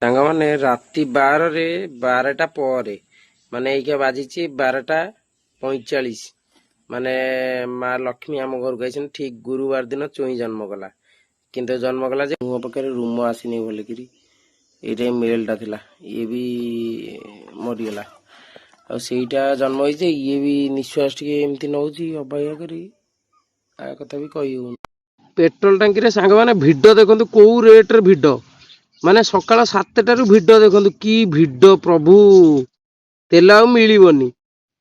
ସାଙ୍ଗମାନେ ରାତି 12ଟା ପରେ ମାନେ ଏଇକା ବାଜିଛି 12ଟା 45 ମାନେ ମା ଲକ୍ଷ୍ମୀ ଆମ ଘରକୁ ଆଇଛନ୍ତି ଠିକ ଗୁରୁବାର ଦିନ ଚୁଇଁ ଜନ୍ମ କଲା। କିନ୍ତୁ ଜନ୍ମ କଲା ଯେ ମୁହଁ ପାଖରେ ରୁମ ଆସିନି ବୋଲିକିରି ଏଇଟା ମେଲଟା ଥିଲା, ଇଏ ବି ମରିଗଲା। ଆଉ ସେଇଟା ଜନ୍ମ ହେଇଛି, ଇଏ ବି ନିଶ୍ୱାସ ଟିକେ ଏମିତି ନଉଛି ଅବାଗିଆ କରି, ଆ କଥା ବି କହି ହଉନି। ପେଟ୍ରୋଲ ଟାଙ୍କିରେ ସାଙ୍ଗମାନେ ଭିଡ଼ ଦେଖନ୍ତୁ କୋଉ ରେଟରେ ଭିଡ଼, ମାନେ ସକାଳ 7ଟାରୁ ଭିଡ଼ ଦେଖନ୍ତୁ, କି ଭିଡ଼ ପ୍ରଭୁ। ତେଲ ଆଉ ମିଳିବନି,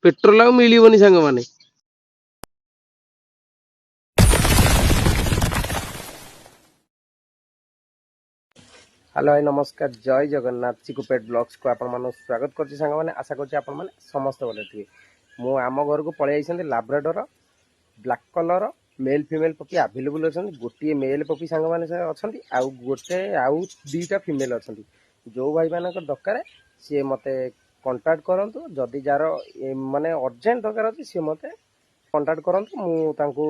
ପେଟ୍ରୋଲ ଆଉ ମିଳିବନି ସାଙ୍ଗମାନେ। ହ୍ୟାଲୋ ଭାଇ ନମସ୍କାର, ଜୟ ଜଗନ୍ନାଥ। ଚିକୁ ପେଟ୍ ବ୍ଲଗ୍ସକୁ ଆପଣମାନଙ୍କୁ ସ୍ୱାଗତ କରୁଛି ସାଙ୍ଗମାନେ। ଆଶା କରୁଛି ଆପଣମାନେ ସମସ୍ତେ ଭଲ ଥିବେ। ମୁଁ ଆମ ଘରକୁ ପଳେଇ ଆସିଛନ୍ତି Labrador black colour mail female poppy available ଅଛନ୍ତି। ଗୋଟିଏ ମେଲ୍ ପପି ସାଙ୍ଗମାନେ ଅଛନ୍ତି, ଆଉ ଦୁଇଟା ଫିମେଲ୍ ଅଛନ୍ତି। ଯେଉଁ ଭାଇମାନଙ୍କର ଦରକାର ସିଏ ମୋତେ କଣ୍ଟାକ୍ଟ କରନ୍ତୁ। ଯଦି ଯାହାର ମାନେ ଅର୍ଜେଣ୍ଟ ଦରକାର ଅଛି ସିଏ ମୋତେ କଣ୍ଟାକ୍ଟ କରନ୍ତୁ, ମୁଁ ତାଙ୍କୁ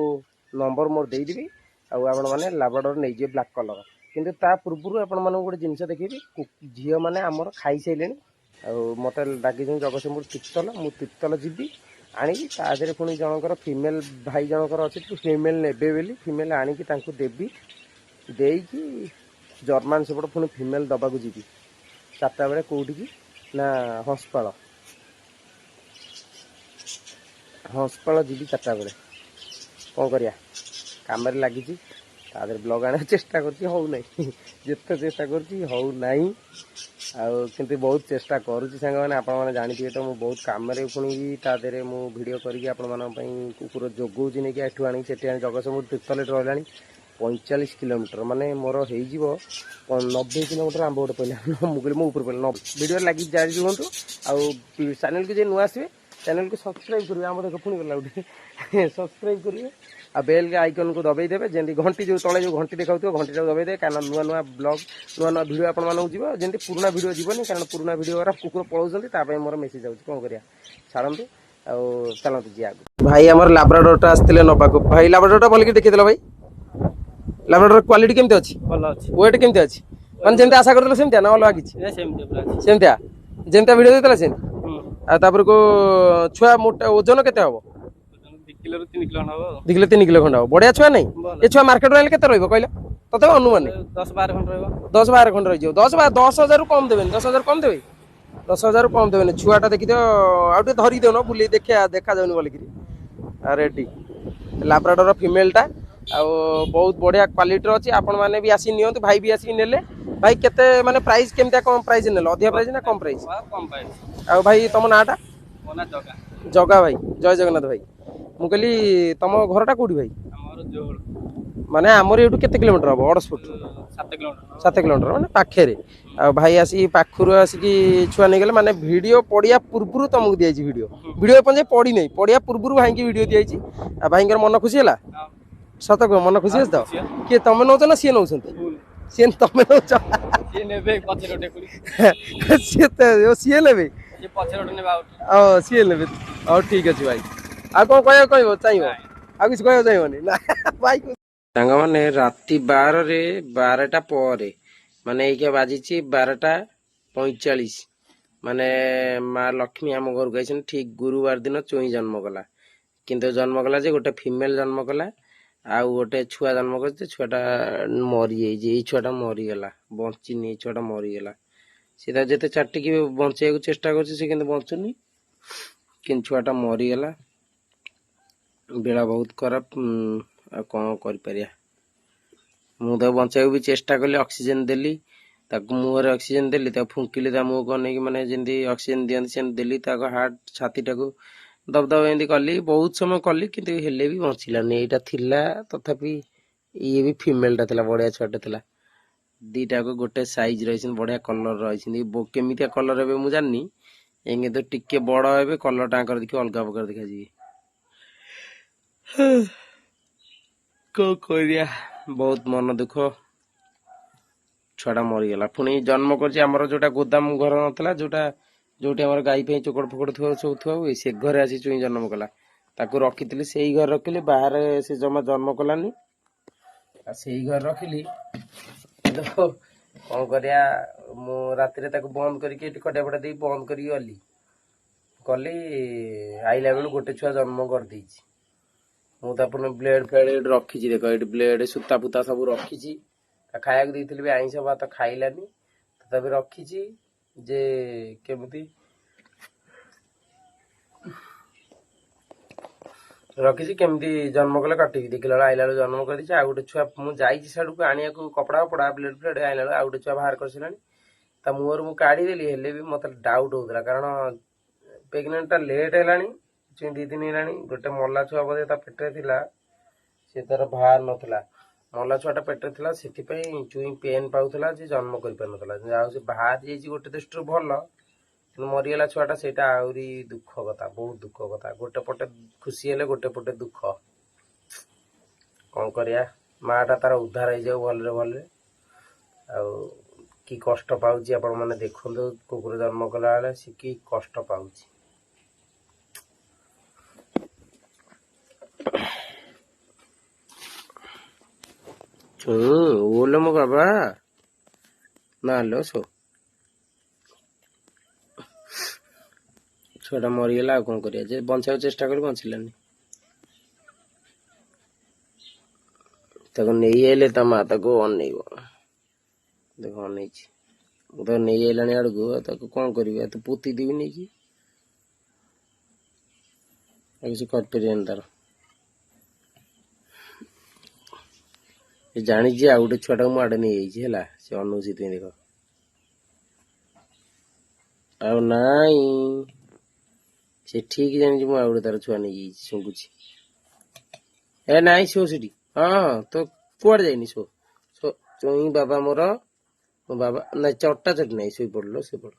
ନମ୍ବର ମୋର ଦେଇଦେବି। ଆଉ ଆପଣମାନେ ଲାବ୍ରାଡୋର ନେଇଯିବେ ବ୍ଲାକ୍ କଲର। କିନ୍ତୁ ତା ପୂର୍ବରୁ ଆପଣମାନଙ୍କୁ ଗୋଟେ ଜିନିଷ ଦେଖେଇବି, ଝିଅମାନେ ଆମର ଖାଇସାରିଲେଣି। ଆଉ ମୋତେ ଡାକିଛନ୍ତି ଜଗତସିଂହପୁର ତିର୍ତ୍ତୋଲ, ମୁଁ ତିର୍ତ୍ତୋଲ ଯିବି ଆଣିକି। ତା ଦେହରେ ପୁଣି ଜଣଙ୍କର ଫିମେଲ୍ ଭାଇ ଜଣଙ୍କର ଅଛି, ଫିମେଲ୍ ନେବେ ବୋଲି, ଫିମେଲ୍ ଆଣିକି ତାଙ୍କୁ ଦେବି। ଦେଇକି ଜର୍ମାନ ସେପଟ ପୁଣି ଫିମେଲ୍ ଦେବାକୁ ଯିବି 4ଟା ବେଳେ। କେଉଁଠିକି ନା ହଂସପାଳ ଯିବି 4ଟା ବେଳେ। କ'ଣ କରିବା, କାମରେ ଲାଗିଛି। ତା ଦେହରେ ବ୍ଲଗ୍ ଆଣିବାକୁ ଚେଷ୍ଟା କରୁଛି, ହେଉନାହିଁ। ଯେତେ ଚେଷ୍ଟା କରୁଛି ହେଉନାହିଁ। ଆଉ କିନ୍ତୁ ବହୁତ ଚେଷ୍ଟା କରୁଛି ସାଙ୍ଗମାନେ। ଆପଣମାନେ ଜାଣିଥିବେ ତ ମୁଁ ବହୁତ କାମରେ, ପୁଣି ତା ଦେହରେ ମୁଁ ଭିଡ଼ିଓ କରିକି ଆପଣମାନଙ୍କ ପାଇଁ କୁକୁର ଯୋଗଉଛି ନେଇକି ଏଠୁ ଆଣିକି ସେଠି ଆଣି ଜଗତସିଂହପୁର ତିର୍ତ୍ତୋଲରେ ରହିଲାଣି 45 କିଲୋମିଟର। ମାନେ ମୋର ହେଇଯିବ 90 କିଲୋମିଟର ଆମ୍ବ ଗୋଟେ ପଡ଼ିଲା। ମୁଁ କହିଲି ମୋ ଉପରେ ପଡ଼ିଲା 90। ଭିଡ଼ିଓରେ ଲାଗି ଜାରି ରୁହନ୍ତୁ। ଆଉ ଚ୍ୟାନେଲକୁ ଯିଏ ନୂଆ ଆସିବେ ଚ୍ୟାନେଲକୁ ସବସ୍କ୍ରାଇବ୍ କରିବେ। ଆମ ଦେଖ ପୁଣି ଗଲା ଗୋଟେ ସବସ୍କ୍ରାଇବ୍ କରିବେ, ଆଉ ବେଲ୍ ଆଇକନ୍କୁ ଦବେଇ ଦେବେ। ଯେମିତି ଘଣ୍ଟି ଯେଉଁ ତଳେ ଯେଉଁ ଘଣ୍ଟି ଦେଖାଉଥିବ ଘଣ୍ଟିଟାକୁ ଦବେଇ ଦେବେ, କାରଣ ନୂଆ ନୂଆ ବ୍ଲଗ୍ ନୂଆ ନୂଆ ଭିଡ଼ିଓ ଆପଣମାନଙ୍କୁ ଯିବ। ଯେମିତି ପୁରୁଣା ଭିଡ଼ିଓ ଯିବନି, କାରଣ ପୁରୁଣା ଭିଡ଼ିଓ ଗୁରା କୁକୁର ପଳାଉଛନ୍ତି, ତା ପାଇଁ ମୋର ମେସେଜ୍ ଆଉଛି। କ'ଣ କରିବା, ଛାଡ଼ନ୍ତୁ। ଆଉ ଚାଲନ୍ତୁ ଯିବା ଆଗକୁ। ଭାଇ ଆମର ଲାବ୍ରାଡୋରଟା ଆସିଥିଲେ ନେବାକୁ। ଭାଇ ଲାବ୍ରାଡୋରଟା ଭଲକି ଦେଖେଇଦେଲ ଭାଇ। ଲାବ୍ରାଡୋର କ୍ୱାଲିଟି କେମିତି ଅଛି? ଭଲ ଅଛି। ୱେଟ୍ କେମିତି ଅଛି? ମାନେ ଯେମିତି ଆଶା କରିଥିଲେ ସେମିତିଆ ନା ଅଲଗା କିଛି? ସେମିତିଆ ଯେମିତିଆ ଭିଡ଼ିଓ ଦେଇଥିଲା ସେମିତି। ଆଉ ତାପରକୁ ଛୁଆ ମୋଟା ଓଜନ କେତେ ହବ? 2 କିଲୋ 3 କିଲୋ ଖଣ୍ଡ ହବ। ବଢିଆ ଛୁଆ ନାଇଁ? ଏ ଛୁଆ ମାର୍କେଟରେ ଆଣିଲେ କେତେ ରହିବ କହିଲ? ତଥାପି ଅନୁମାନ 10-12 ଖଣ୍ଡ ରହିବ। 10-12 ଖଣ୍ଡ ରହିଯିବ। 10,000ରୁ କମ ଦେବେନି। 10,000 କମ ଦେବେ? 10,000ରୁ କମ ଦେବେନି। ଛୁଆଟା ଦେଖିଦିଅ, ଆଉ ଟିକେ ଧରି ଦେଉନ, ବୁଲେଇ ଦେଖାଯାଉନି ବୋଲିକିରି। ରେଡି ଲାବ୍ରାଡୋର ଫିମେଲଟା, ଆଉ ବହୁତ ବଢିଆ କ୍ୱାଲିଟିର ଅଛି। ଆପଣମାନେ ବି ଆସିକି ନିଅନ୍ତୁ। ଭାଇ ବି ଆସିକି ନେଲେ। ଭାଇ କେତେ ମାନେ ପ୍ରାଇସ୍ କେମିତିଆ, କମ ପ୍ରାଇସ୍ ନେଲ? ଅଧିକା ପ୍ରାଇସ୍ ନା କମ ପ୍ରାଇସ୍? ଆଉ ଭାଇ ତମ ନାଁଟା? ଜଗା ଭାଇ। ଜୟ ଜଗନ୍ନାଥ ଭାଇ। ମୁଁ କହିଲି ତମ ଘରଟା କୋଉଠି ଭାଇ? ମାନେ ଆମର ଏଇଠୁ କେତେ କିଲୋମିଟର ହବ? ଅଡ଼ଶପୁର 7 କିଲୋମିଟର, ମାନେ ପାଖରେ। ଆଉ ଭାଇ ଆସିକି ପାଖରୁ ଆସିକି ଛୁଆ ନେଇଗଲେ। ମାନେ ଭିଡ଼ିଓ ପଡ଼ିଆ ପୂର୍ବରୁ ତମକୁ ଦିଆଯାଇଛି ଭିଡ଼ିଓ ଏପର୍ଯ୍ୟନ୍ତ ପଡ଼ିନାହିଁ। ପଡ଼ିଆ ପୂର୍ବରୁ ଭାଇକି ଭିଡ଼ିଓ ଦିଆଯାଇଛି। ଆଉ ଭାଇଙ୍କର ମନ ଖୁସି ହେଲା? ସତ କୁହ, ମନ ଖୁସି ଅଛି ତ? କିଏ ତମେ ନଉଛ ନା ସିଏ ନଉଛନ୍ତି? ସିଏ ତମେ ନଉଛ? ସିଏ ନେବେ। ସିଏ ନେବେ? ସିଏ ନେବେ। ହଉ ଠିକ ଅଛି ଭାଇ। ଆଉ କ'ଣ କହିବ ଚାହିଁବ? ଆଉ କିଛି କହିବାକୁ ଚାହିଁବନି ନା ଭାଇ? ସାଙ୍ଗମାନେ ରାତି 12ଟା ପରେ ମାନେ ଏଇକା ବାଜିଛି 12ଟା 45 ମାନେ ମା ଲକ୍ଷ୍ମୀ ଆମ ଘରକୁ ଆଇଛନ୍ତି ଠିକ ଗୁରୁବାର ଦିନ ଚୁଇଁ ଜନ୍ମ କଲା। କିନ୍ତୁ ଜନ୍ମ କଲା ଯେ ଗୋଟେ ଫିମେଲ ଜନ୍ମ କଲା, ଆଉ ଗୋଟେ ଛୁଆ ଜନ୍ମ କରିଛି। ଛୁଆଟା ମରିଯାଇଛି। ଏଇ ଛୁଆଟା ମରିଗଲା, ବଞ୍ଚିନି। ଏଇ ଛୁଆଟା ମରିଗଲା। ସେ ତା ଯେତେ ଚାଟିକି ବଞ୍ଚେଇବାକୁ ଚେଷ୍ଟା କରୁଛି, ସେ କିନ୍ତୁ ବଞ୍ଚୁନି। କିନ୍ତୁ ଛୁଆଟା ମରିଗଲା। ବେଳା ବହୁତ ଖରାପ। ଆଉ କ'ଣ କରିପାରିବା? ମୁଁ ତାକୁ ବଞ୍ଚେଇବାକୁ ବି ଚେଷ୍ଟା କଲି, ଅକ୍ସିଜେନ ଦେଲି ତାକୁ, ମୁହଁରେ ଅକ୍ସିଜେନ ଦେଲି, ତାକୁ ଫୁଙ୍କିଲି ତା ମୁହଁକୁ ଅନେଇକି, ମାନେ ଯେମିତି ଅକ୍ସିଜେନ ଦିଅନ୍ତି ସେମିତି ଦେଲି। ତାକୁ ହାର୍ଟ ଛାତିଟାକୁ ଦବଦବ ଏମିତି କଲି, ବହୁତ ସମୟ କଲି, କିନ୍ତୁ ହେଲେ ବି ବଞ୍ଚିଲାନି। ଏଇଟା ଥିଲା ତଥାପି, ଇଏ ବି ଫିମେଲଟା ଥିଲା, ବଢିଆ ଛୁଆଟା ଥିଲା। ଦିଟାକୁ ଗୋଟେ ସାଇଜ ରହିଛନ୍ତି, ବଢିଆ କଲର ରହିଛନ୍ତି। କେମିତିଆ କଲର ହେବେ ମୁଁ ଜାଣିନି, କିନ୍ତୁ ଟିକେ ବଡ ହେବେ, କଲର ଟାଙ୍କର ଦେଖିବ ଅଲଗା ପ୍ରକାର ଦେଖାଯିବେ। କ'ଣ କରିବା, ବହୁତ ମନ ଦୁଃଖ। ଛୁଆଟା ମରିଗଲା। ପୁଣି ଜନ୍ମ କରିଛି ଆମର ଯୋଉଟା ଗୋଦାମ ଘର ନଥିଲା, ଯୋଉଠି ଆମର ଗାଈ ପାଇଁ ଚୋକଡ଼ ଫୋକଡ଼ ସବୁ ଥୁଆ ହୁଏ, ସେ ଘରେ ଆସି ଚୁଇଁ ଜନ୍ମ କଲା। ତାକୁ ରଖିଥିଲି, ସେଇ ଘରେ ରଖିଲି। ବାହାରେ ସେ ଜମା ଜନ୍ମ କଲାନି। ଆଉ ସେଇ ଘରେ ରଖିଲି। କ'ଣ कौन करिया मु राति बंद करके खटिया फटा दे बंद कर गली गली आईला बेलू गोटे छुआ जन्म कर देइछि मुझे ब्लेड फ्लेड रखी देख ये ब्लेड सूता पुता सब रखी खाया भी आईंष भात खाइलानी तथापि रखी जे केमती रखी केमती जन्म कले काटिकी देखला आईला बेलू जन्म कर आ गोटे छुआ मुझे साड़ू आने कपड़ा फपड़ा ब्लेड फ्लेड आईला आ गोटे छुआ बाहर कर मुहर मु काढ़ीदेली हेले भी मत डाउट होता कारण प्रेगनेंट लेट है 2 दिन है गोटे मल्ला छुआ बोधे पेटे थिला से तार बाहर नाला मल्ला छुआटा पेटे थिला से चुई पेन पाऊला जे जन्म कर पार से बाहर जाइए गोटे दृष्टि भल मरीगला छुआटा से आहरी दुख कथा बहुत दुख कथा गोटे पटे खुशी हेले गोटे पटे दुख कौन करिया माटा तार उद्धार हो जाऊ भलरे भलरे कि कष्ट पाऊँ आपण मैंने देखु कुकुर जन्म कला बेले सी कि कष्ट पाऊँ ओले मो बाबा ना लो सो छुआटा मरीगला कौन करिया बंचा चेष्टा कर बंचलानी नहीं आइले ता माता को अनइब देख अन तो नहीं आइलानी आड़क कौन कर तो पोती देवी नहीं किसी कर तार जानी आ गोटे छुआटा मुझे नहीं है से अनुसी देख आई से ठीक जानी मुझे गोटे तार छुआ नहीं शुंगुची ए नाई शो सी हाँ तो कुआड़े जाइनी शो शो चुई बाबा मोर मो बाबा ना चट्टा चट नहीं शोई पड़ो से पड़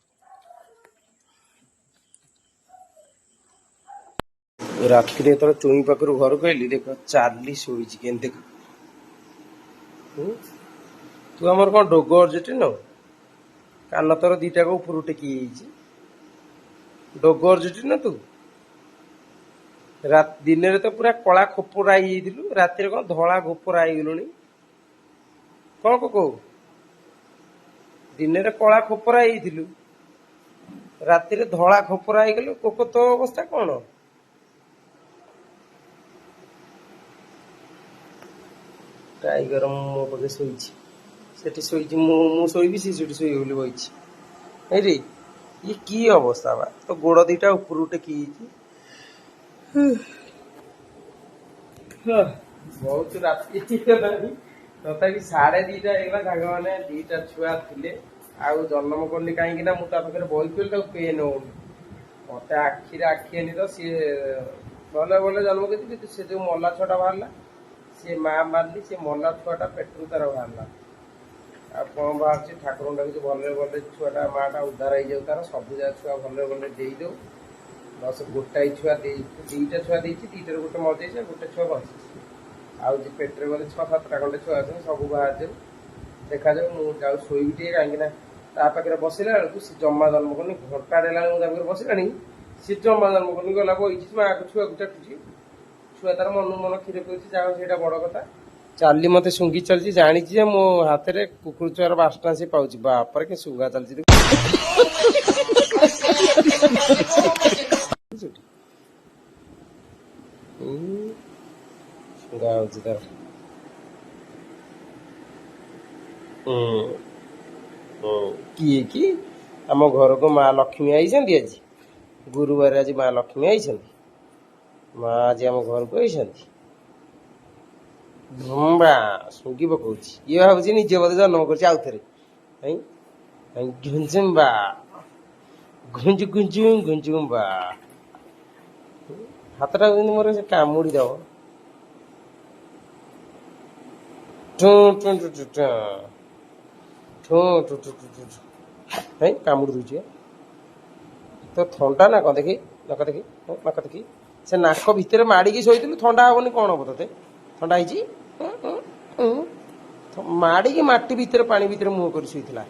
राति तो चुई पाखर घर कहली देख चार्ली शोई के देख तू आमर कौन डोग अर्जेट न कान तोर दीटा को ऊपर टेकी डोग अर्जेट न तू दिन तो पूरा कला खोपरा राति कौन धला खोपरा गलु कौन को दिन कला खोपरा राति धला खोपरा गलु कोको तो अवस्था कौन टाइगर मो पाखे शोई शोबी सी शोई बही रे ये की अवस्था बा तो गोड़ दीटा ऊपर टेकी बहुत राति तथापि 2:30 होगा जगह मैंने 2टा छुआ थे आउ जन्म कली कहीं मुझे बही पड़ी पेन हो मत आखिरी आखिनी तो सी भले भले जन्म कर से जो मल्ला छुआटा बाहर सी माँ मारली सी मल्ला छुआटा पेटू तार बाहर आ कौन बाहर ठाकुर डाक भले भले छुआटा माटा उद्धार हो तार सब जगह छुआ भले भले देदे बस गोटाए छुआ 2टा छुआ 2टार गोटे मर जाए गोटे छुआ बच आउ पेट्रे गले 6-7टा खंडे छुआ अच्छे सब बाहर जाऊ देखा जाऊ मुझे शोबी टे कहीं पाखे बसला बेलू सी जमा जन्म करनी घंटा है बसला सी जमा जन्म करनी गला बही माँ को छुआ को चाटुची छुआ तार मन मन क्षीर पीछे जा बड़ कथा चार्ली मत शुंगी चलती जानी मो हाथ में कुकुर छुआर बासना से पाँच बापर के शुंगा चलती किए कि आम घर को माँ लक्ष्मी आई आज गुरुवार आज माँ लक्ष्मी आई माँ आज आम घर को आई शुंगी पकाऊ ये भाव निजे बोधे जन्म कर घुंजुम्बा घुंजु घुंजु घुंजुम्बा हाथटा मोर से कामुड़ी दब कामुड़ी दूचे तो थंडा ना कौन देखी नक देखी नक देखी से नाक भितर माड़ी शोलु थंडा हेनी कौन हम ते थंडा माड़ी माटी भितर पानी भितर मुह कर शोला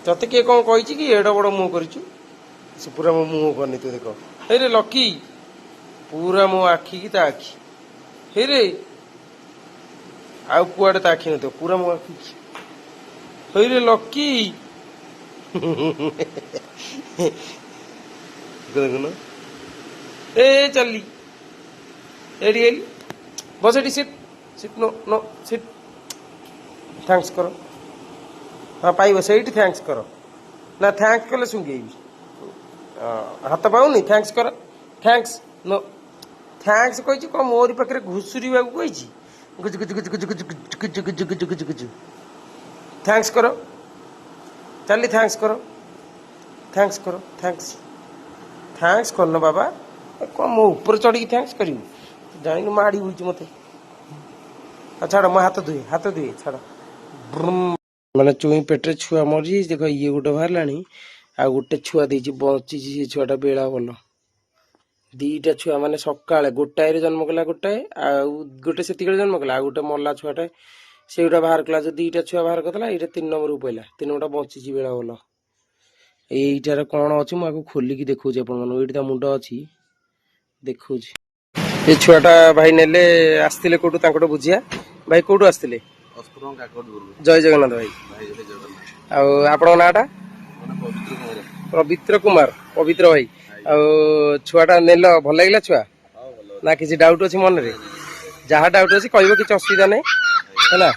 ते किए कौन कही कि एड बड़ मुह कर पूरा मो मुह करनी तू देख हे लकी पूरा मो आखि की ता आखि हे रे आउ कुआड़े ता आखि न पूरा मो आखि ହଇରେ ଲକି ଦେଖୁନ ଏ ଚାଲି ଏଠି ଆଇଲି ବସ ଏଠି seat seat no no seat thanks करो हाँ पाइब ସେଇଠି थैंक्स करो ना थैंक्स कले सुंगेबी हाथ पाऊनी थैंक्स कर थैंक्स नो थैंक्स कही कौन मोरी पाखे घुषुरी कही गुज गुज गुज गुज गुज गुज गुज गुज गुज गुज थैंक्स करो चली थैंक्स करो थैंक्स करो थैंक्स थैंक्स करना बाबा कौन मो ऊपर चढ़ी थैंक्स करी जान माड़ी हुई मत छाड़ मो हाथ धुए छाड़ मैंने चुई पेटे छुआ मरी देख ये गोटे बाहर आ गोटे छुआ देती बची से छुआटा बेला भल दीटा छुआ माने सकाଳେ गोटाए जन्म कला गोटाए गोटे से जन्म कला गोटे मल्ला छुआटे से गोटा बाहर कला जो दीटा छुआ बाहर करला ये 3 नंबर को पहला 3 गोटा बची बेला भल यहीटार कौन अच्छी मुझे खोलिकी देखुची ये मुंड अच्छी देखुची ये छुआटा भाई नेले आसते कौटू बुझिया भाई कौटू आसते जय जगन्नाथ भाई आपण नाटा पवित्र कुमार पवित्र भाई छुआटा नेल भल लगे छुआ ना किसी डाउट अच्छी मन रे जहाँ डाउट अच्छी कह कि असुविधा नहीं है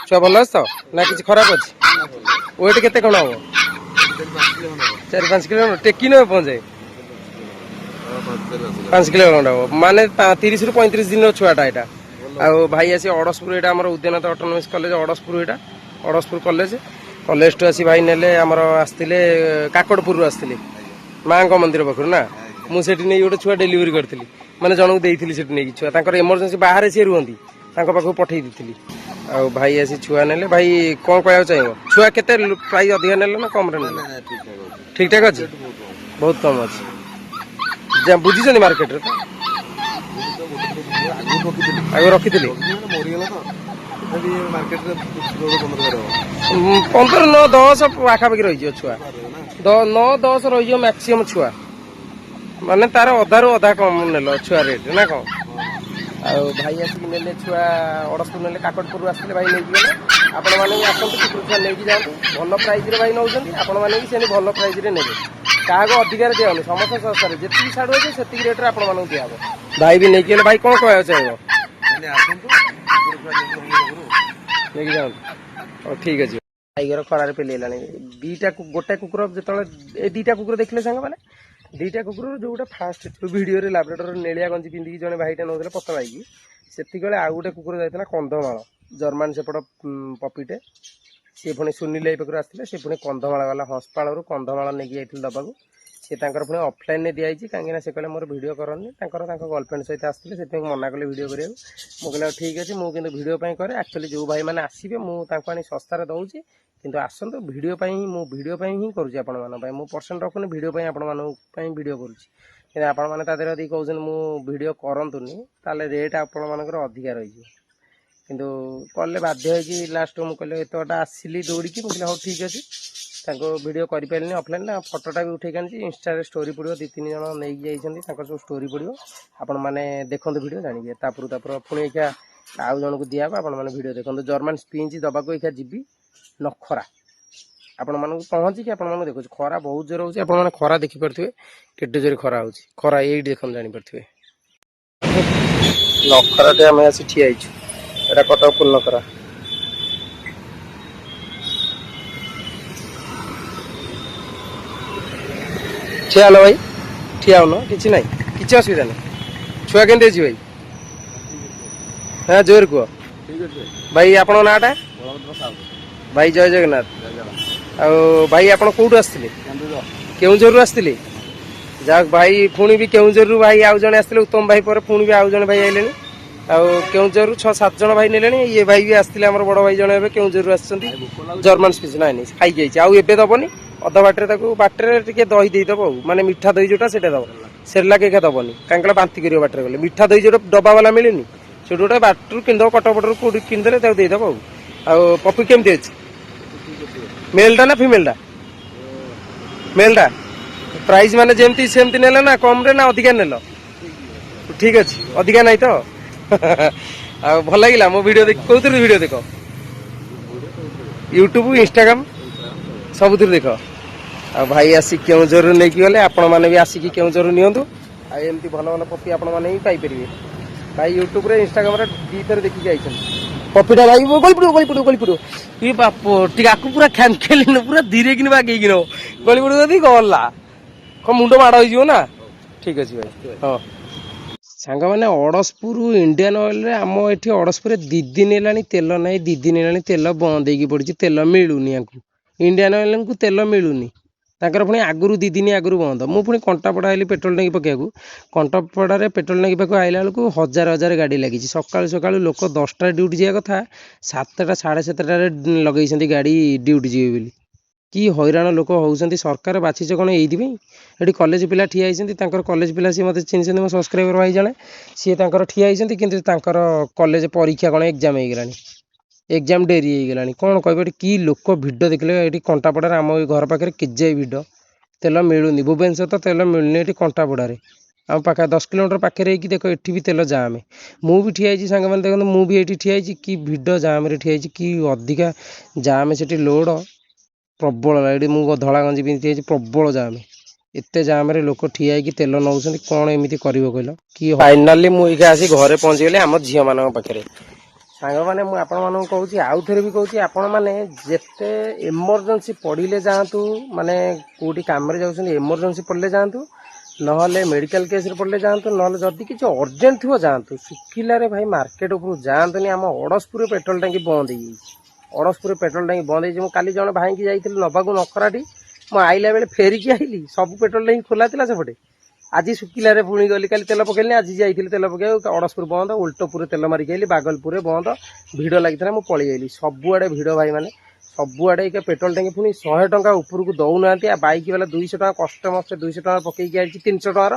छुआ भल तो ना किसी खराब अच्छी वेट केते कौन हम 4-5 किलो टेकी न पहुंचे 5 किलो हम माने 30 रु 35 दिन छुआटा यहाँ भाई आसी अड़सपुर यहाँ आम उद्यनाथ ऑटोनोमस कॉलेज अड़सपुर यहाँ अड़सपुर कॉलेज कॉलेज टू आसी भाई नेले आमर आसते काकड़पुर आसते माँ मंदिर पाखर ना मुझे नहीं गोटे छुआ डेलीवरी करी मैंने जनक देती छुआ इमरजेंसी बाहर सी रुहती पाखक पठे दी आ भाई आसी छुआ नेले भाई कौन कह चाहिए छुआ केते प्राइस अधिका नेले ना कम रे नेले ठीक ठाक अच्छे बहुत कम अच्छे बुझी मार्केट रे आगे रखी 15-9-10 पाखापाखि रही छुआ 9-10 रही मैक्सीम छुआ माने तार अधा रू अधा कम नेल छुआ रेट ना कौन आ भाई आसिक नेले छुआ अड़सपुर नेले काकड़पुर आसते भाई नहीं गले आपण मैंने आसतु कुकुर छुआ नहीं जातु भल प्राइस भाई नौ आपण मैंने भी भल प्राइस ने क्या अधिकार दिखानी समस्त सस्तार जी छाड़ अच्छे से रेट आपको दिया भाई भी नहीं गले भाई कौन कह चाहिए नहीं जाऊँ ठीक अच्छे टाइगर खरार पेलेला दीटा गोटे कुकुर जो दीटा कुकुर देखले सांग मैंने दीटा कुकुर जो गोटे फास्ट भिडियो लाब्रेडर नेलिया गंजी पिंधिकी जड़े भाईटा नौ पतला भाई से आउ गोटे कुकुर जाता कंधमाल जर्मान सेपट पपिटे सी पुणी सुनील पाखु आसते से पुणी कंधमाल गला हस्पाल कंधमाल नहीं जाइए दबाक सी पुणी अफलाइन में दिखाई कहीं से कहले मोर भिडियो करनी गर्लफ्रेंड सहित आसते से मना कले भिडियो करा मुझे ठीक अच्छे मुझे भिडियो करे एक्चुअली जो भाई मैंने आसवे मुझे सस्तार दूसरी किंतु आसतु भिडियो मु भिडियो ही करुँच मु परसेंट रखुनी भिडियो आपण भिडियो करुँच आपण मैंने तादी कहते मुझे करतुनि ताले रेट आपर अधिका रही किंतु कले बाध्य लास्ट मुझे एत आसिली दौड़ी मुझे हाँ ठीक अच्छे भिडियो करें अफलाइन ना फटोटा भी उठे आनी इंस्टा स्टोरी पड़ो 2-3 जन नहीं जाइए सब स्टोरी पड़ो आपण मैंने देखते भिडियो जानिए तापर पुणी एखा आउ जन को दिया आपण मैंने भिडियो देखते जर्मान स्पिंच दबाक एखा जी नखरा आपण मानक पहुँची आप देखो खरा बहुत जोर हो मैंने खरा देखिपे केटे जोर खरा हो खरा ये देख जापे नखराटे आम आसी ठिया यहाँ कटक फुल नखरा ठिया हल भाई ठिया होन कि ना कि असुविधा ना छुआ के भाई हाँ जोर कह भाई आप नाटा भाई जय जगन्नाथ भाई आप कौटू आसते केउझर आसते जा भाई पुणी भी केउझर भाई आउ जड़े आसते उत्तम भाई पर पुणी भी आउ जड़े भाई आइले केउझर 6-7 जन भाई ने ये भाई भी आसते बड़ भाई जड़े केउझर आस जर्मान स्पीच ना खाई जाइए दबनी अधा बाटे बाटे टे दही देदब माने मीठा दही जोटा से दब सेरलाक एका दबनी कहीं बांति कर बाटर गले मीठा दही जो डब्बा वाला मिलनी से गोटे बाटर किनद कटक पटर कौट किनदे देदब पपी केमती अच्छे मेलटा ना फिमेलटा मेलटा प्राइस माने जेमती सेमती नेल ना कम रे ना अधिका नेल ठीक अच्छे अधिका नहीं तो भल लगे मो वीडियो देख कौन वीडियो देख यूट्यूब इंस्टाग्राम सबुथिरे देख आ भाई आसी केउझर नहीं गले आपण मैंने भी आसिक केउझर नियंतु आमती भल भल पपी आपण मैंने भी पाइपर भाई यूट्यूब रे इंस्टाग्राम रे दी थर देखिक आइछन पपीटा भाई गली पड़ो ये बाप टीका पूरा खेल खेल पूरा धीरे कि बागे कि गली पड़ो जदि गला कम मुंड माड़ हो ना ठीक अच्छे भाई हाँ सांग मैंने अड़सपुर इंडियन ऑयल रे आम ये अड़सपुर 2 दिन है तेल ना 2 दिन है तेल बंद हो पड़ी तेल मिलूनी इंडियन ऑयल को तेल मिलूनी ताकर पुणी आगुरी 2 दिन आगुरी बंद मु पुणी कंटापड़ा आइली पेट्रोल टंकी पकेयाकू कंटापड़ारे पेट्रोल टंकी पाक आइला बेलू हजार हजार गाड़ी लगी सकाळु सकाळु लोक 10टा ड्यूटी जावा कथा 7टा 7:30 लगे गाड़ी ड्यूटी जीवे बोली कि हैरान लोक होउछन्ती सरकार बाछिछ कौन ये कॉलेज पिला ठिया होती कॉलेज पिला सी मत चिन्ह मो सब्सक्राइबर भाई जड़े सी ठिया होती कि कॉलेज परीक्षा कौन एग्जाम हो गलानी एग्जाम डेरी हो गलानी कौन कह कि लोक भिड देखले ये कंटापड़ार आम घर पाखे केजे भिड तेल मिलूनी भुवनेश्वर तो तेल मिलूनी ये कंटापड़ारे आम पाखा 10 किलोमीटर पाखे देख ये भी तेल जाम मु भी ठिया सांग मैंने देखते मु भी ये ठिया कि भिड जाम ठिया कि अधिका जाम से लोड प्रबल ये मुझे धला गंजी पिंधि प्रबल जाम एते जाम रे लोक ठिया होगी तेल नौ कौन एमती कर कहल कि फाइनाली मुझे आसी घरे पहुँचीगली आम झील मान पाखे सांग मैंने मुझे कहूँ आउ थे भी कहूँ आपण मैंने जिते एमरजेंसी पड़े जातु माने कौटी कम एमरजेंसी पड़े जातु ना मेडिकल केस पड़े जातु ना जदि किसी अर्जेंट थो जातु शुखिलारे भाई मार्केट उपर जातुनि आम अड़सपुर पेट्रोल टांकी बंद हो अड़सपुर पेट्रोल टांकी बंद हो काली जन भाई की जाइए नबाकू नखराटी मुझे आइला बेले फेरिकी आइली सब पेट्रोल टांकी खोला था सेपटे आज शुखिलारे पुणी गली काली तेल पकेली आज जाइए तेल पकड़ अड़सपुर बंद उल्टपुर तेल मारिक आइली बागलपुर बंद भिड़ लगी मुझे पलि आइली सबुआड़े भिड़ भाई मैंने सबुआड़े पेट्रोल टांकी पुणी 100 टंका उपरको दौना बैक वाला 200 टका कष्ट मस्त 200 टका पकईकी आई 300 टकार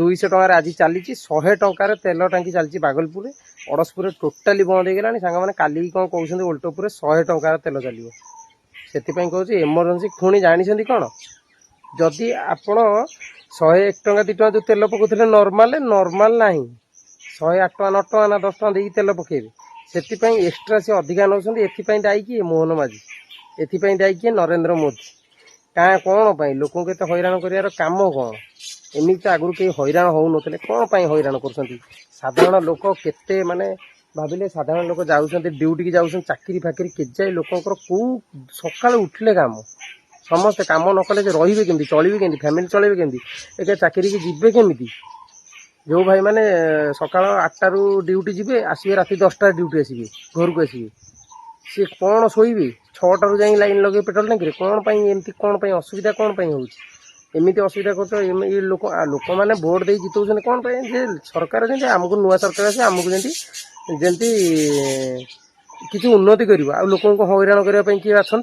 200 टकर आज चली 100 टकर तेल टांकी चलती बागलपुर अड़सपुर टोटाली बंद हो गलानी सांग मैंने काली कौन कहते उल्टपुर 100 टकर तेल चलो से कहूँ एमरजेंसी पुणी जानते कौन जदि आपण 101 टका 2 टका जो तेल पकाउते नर्माल नर्माल ना 108 टका 9 टका ना 10 टका देकी तेल पकेबे से एक्सट्रा सी अधिका नौ एपाई दायी किए मोहन माझी एपाई दायी किए नरेंद्र मोदी क्या कौन पाई लोक के हैरान कर कम कौन एमती तो आगुरी कहीं हैरान हो ना कौन हैरान कर साधारण लोक केते माने भाविले साधारण लोक जाऊँ ड्यूटी की जाऊँ चाकरी फाकरी केजाए लोकंर कौ सकाल उठिले काम समस्ते काम न कले रे केमी चलिए केमी फैमिली चलेबे केमी एक चाकरी की जीवे केमी जो भाई मैंने सकाल 8टारू ड्यूटी जी आसवे राति 10टा ड्यूटी आसवे घर को आसवे सी कौन शोबे 6टारू जा लाइन लगे पेट्रोल टांकी कौन एमती कौन असुविधा कौन होमती असुविधा कर लोक लोक मैंने भोट दे जितौन कौन जे सरकार जमी आमको नुआ सरकार आसे आमको जमी किसी उन्नति कर लोक हैरान करने किए अच्छा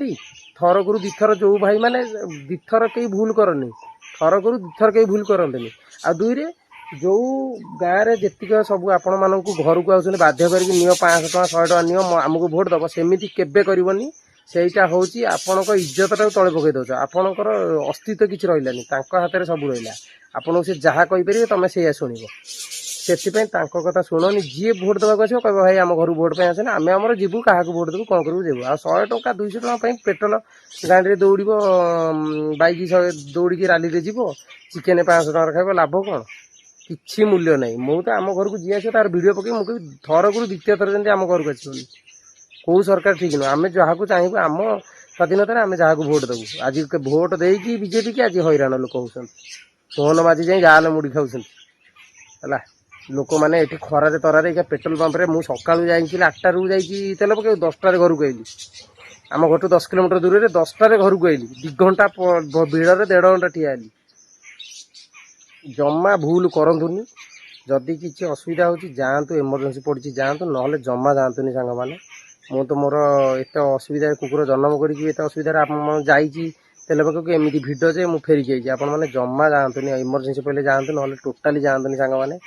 थरकू दिथर जो भाई मैंने दिथर कहीं भूल करनी थरकू दिथर कहीं भूल करते आ दुई जो गाँव में जीक सब आपण मानक घर को आसने बाध्य करके नियो 500 टका 100 टका नियो आमको भोट दब सेमती केबे करनी सेटा हूँ आपण इज्जतटा तले पकई दौच आपणकर अस्तित्व किसी रही हाथ में सब रहा आपको सी जहाँ कहीपर तुम से शुण से कथा शुणनी जी भोट देवाक आसो कह भाई आम घर भोट आसे ना आम आम जीवु क्या भोट देवु कौन करूँ जीवु आ 100 टका 200 टका पेट्रोल गाड़ी में दौड़ बैक दौड़ी राली में जीव चिकेन 500 टका खाइब लाभ कौन किसी मूल्य ना मुझे आम घर को जी आस तार भिड पकई मुझे थरकू द्वितीय थर जमी आम घर को आसनी कौ सरकार ठीक नुह आम जहाँ को चाहबू आम स्वाधीनता आम जहाँ को भोट देवु आज भोट देकी बीजेपी की आज हैरान लोक हो मोहन माझी जाए जाल मुड़ी खाऊँ है लोक मैंने ये खरारे तरारे पेट्रोल पंप मुझे सका जाइए 8टारू जा तेल पकई 10टार घर को आइली आम घर 10 किलोमीटर दूर में 10टार घर को आइली 2 घंटा भिड़े 1.5 घंटा ठिया जमा भूल करतुनि जदि किसी असुविधा हो जातु एमरजेंसी पड़ी जातु ना जमा जातुनि सांग मैंने मु तो मोर एत असुविधा कुकुर जन्म करी असुविधा जाइए तेल पकड़ एमती भिड जे मुझे फेरिकी आई आप जमा जातुनि एमरजेंसी पड़े जातु ना टोटाली जातुनि सांग मैंने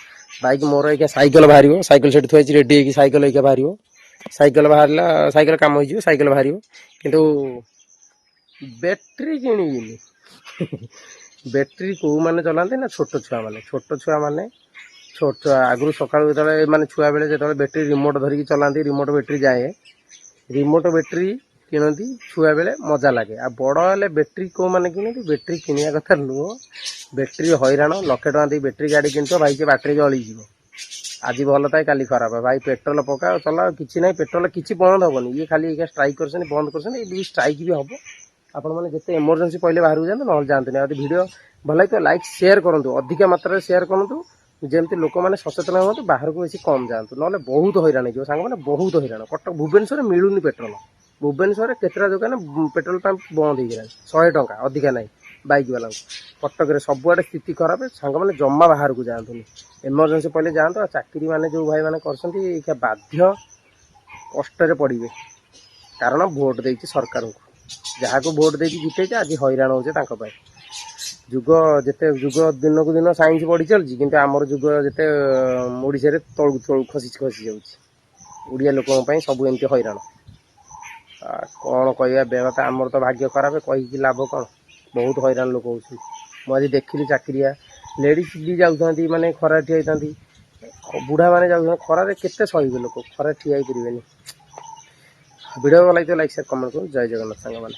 बैक मोर एक सैकल बाहर सैकल से थोड़ी रेडी होगी सैकल एक बाहर सैकल बाहर सैकल कम हो सैकल बाहर किंतु बैटेरी किणी बैटेरी कौ मैंने चलाते ना छोट छुआ मैंने छोट आगु सका माने छुआ बेले जो बैटेरी रिमोट धरिकी चलाती रिमोट बैटेरी जाए रिमोट बैटेरी କିଣନ୍ତି ଛୁଆ ବେଳେ ମଜା ଲାଗେ। ଆଉ ବଡ଼ ହେଲେ ବ୍ୟାଟେରୀ କେଉଁମାନେ କିଣନ୍ତି? ବ୍ୟାଟେରୀ କିଣିବା କଥା ନୁହଁ। ବ୍ୟାଟେରୀ ହଇରାଣ। ଲକ୍ଷେ ଟଙ୍କା ଦେଇ ବ୍ୟାଟେରୀ ଗାଡ଼ି କିଣିଥିବ, ଭାଇ ସେ ବାଟେରୀ ଜଳିଯିବ। ଆଜି ଭଲ ଥାଏ କାଲି ଖରାପ। ଭାଇ ପେଟ୍ରୋଲ ପକାଅ ଚଲାଅ, କିଛି ନାହିଁ। ପେଟ୍ରୋଲ କିଛି ବନ୍ଦ ହେବନି। ଇଏ ଖାଲି ଏଇକା ଷ୍ଟ୍ରାଇକ୍ କରିଛନ୍ତି, ବନ୍ଦ କରିଛନ୍ତି। ଏଇ ବି ଷ୍ଟ୍ରାଇକ୍ ବି ହେବ। ଆପଣମାନେ ଯେତେ ଏମର୍ଜେନ୍ସି ପଇଲେ ବାହାରକୁ ଯାଆନ୍ତୁ, ନହେଲେ ଯାଆନ୍ତୁନି। ଆଉ ଯଦି ଭିଡ଼ିଓ ଭଲ ଲାଗିଥିବ ଲାଇକ୍ ସେୟାର କରନ୍ତୁ, ଅଧିକା ମାତ୍ରାରେ ସେୟାର କରନ୍ତୁ, ଯେମିତି ଲୋକମାନେ ସଚେତନ ହୁଅନ୍ତୁ, ବାହାରକୁ ବେଶୀ କମ୍ ଯାଆନ୍ତୁ। ନହେଲେ ବହୁତ ହଇରାଣ ହେଇଯିବ ସାଙ୍ଗମାନେ, ବହୁତ ହଇରାଣ। କଟକ ଭୁବନେଶ୍ୱରରେ ମିଳୁନି ପେଟ୍ରୋଲ। ଭୁବନେଶ୍ୱରରେ କେତେଟା ଦୋକାନ ପେଟ୍ରୋଲ ପମ୍ପ ବନ୍ଦ ହେଇଗଲାଣି। 100 ଟଙ୍କା ଅଧିକା ନାହିଁ ବାଇକ୍ ବାଲାଙ୍କୁ। କଟକରେ ସବୁଆଡ଼େ ସ୍ଥିତି ଖରାପ। ସାଙ୍ଗମାନେ ଜମା ବାହାରକୁ ଯାଆନ୍ତୁନି। ଏମର୍ଜେନ୍ସି ପଇଲେ ଯାଆନ୍ତୁ। ଆଉ ଚାକିରି ମାନେ ଯେଉଁ ଭାଇମାନେ କରିଛନ୍ତି ଏଇକା ବାଧ୍ୟ କଷ୍ଟରେ ପଡ଼ିବେ, କାରଣ ଭୋଟ୍ ଦେଇଛି ସରକାରଙ୍କୁ। ଯାହାକୁ ଭୋଟ୍ ଦେଇକି ଜିତେଇছে ଆଜି ହଇରାଣ ହେଉଛି ତାଙ୍କ ପାଇଁ। ଯୁଗ ଦିନକୁ ଦିନ ସାଇନ୍ସ ବଢ଼ି ଚାଲିଛି, କିନ୍ତୁ ଆମର ଯୁଗ ଯେତେ ଓଡ଼ିଶାରେ ତଳକୁ ତଳକୁ ଖସି ଯାଉଛି। ଓଡ଼ିଆ ଲୋକଙ୍କ ପାଇଁ ସବୁ ଏମିତି ହଇରାଣ। କ'ଣ କହିବା ବେଗତା, ଆମର ତ ଭାଗ୍ୟ ଖରାପ, କହିକି ଲାଭ କ'ଣ? ବହୁତ ହଇରାଣ ଲୋକ ହେଉଛନ୍ତି। ମୁଁ ଆଜି ଦେଖିଲି ଚାକିରିଆ ଲେଡ଼ିଜ୍ ବି ଯାଉଛନ୍ତି, ମାନେ ଖରାରେ ଠିଆ ହେଇଥାନ୍ତି। ବୁଢ଼ାମାନେ ଯାଉଛନ୍ତି ଖରାରେ, କେତେ ସହିବେ ଲୋକ? ଖରାରେ ଠିଆ ହେଇପାରିବେନି। ଭିଡ଼ିଓ ଭଲ ଲାଗିଥିବ ଲାଇକ୍ ସେୟାର କମେଣ୍ଟ କରନ୍ତୁ। ଜୟ ଜଗନ୍ନାଥ ସାଙ୍ଗମାନେ।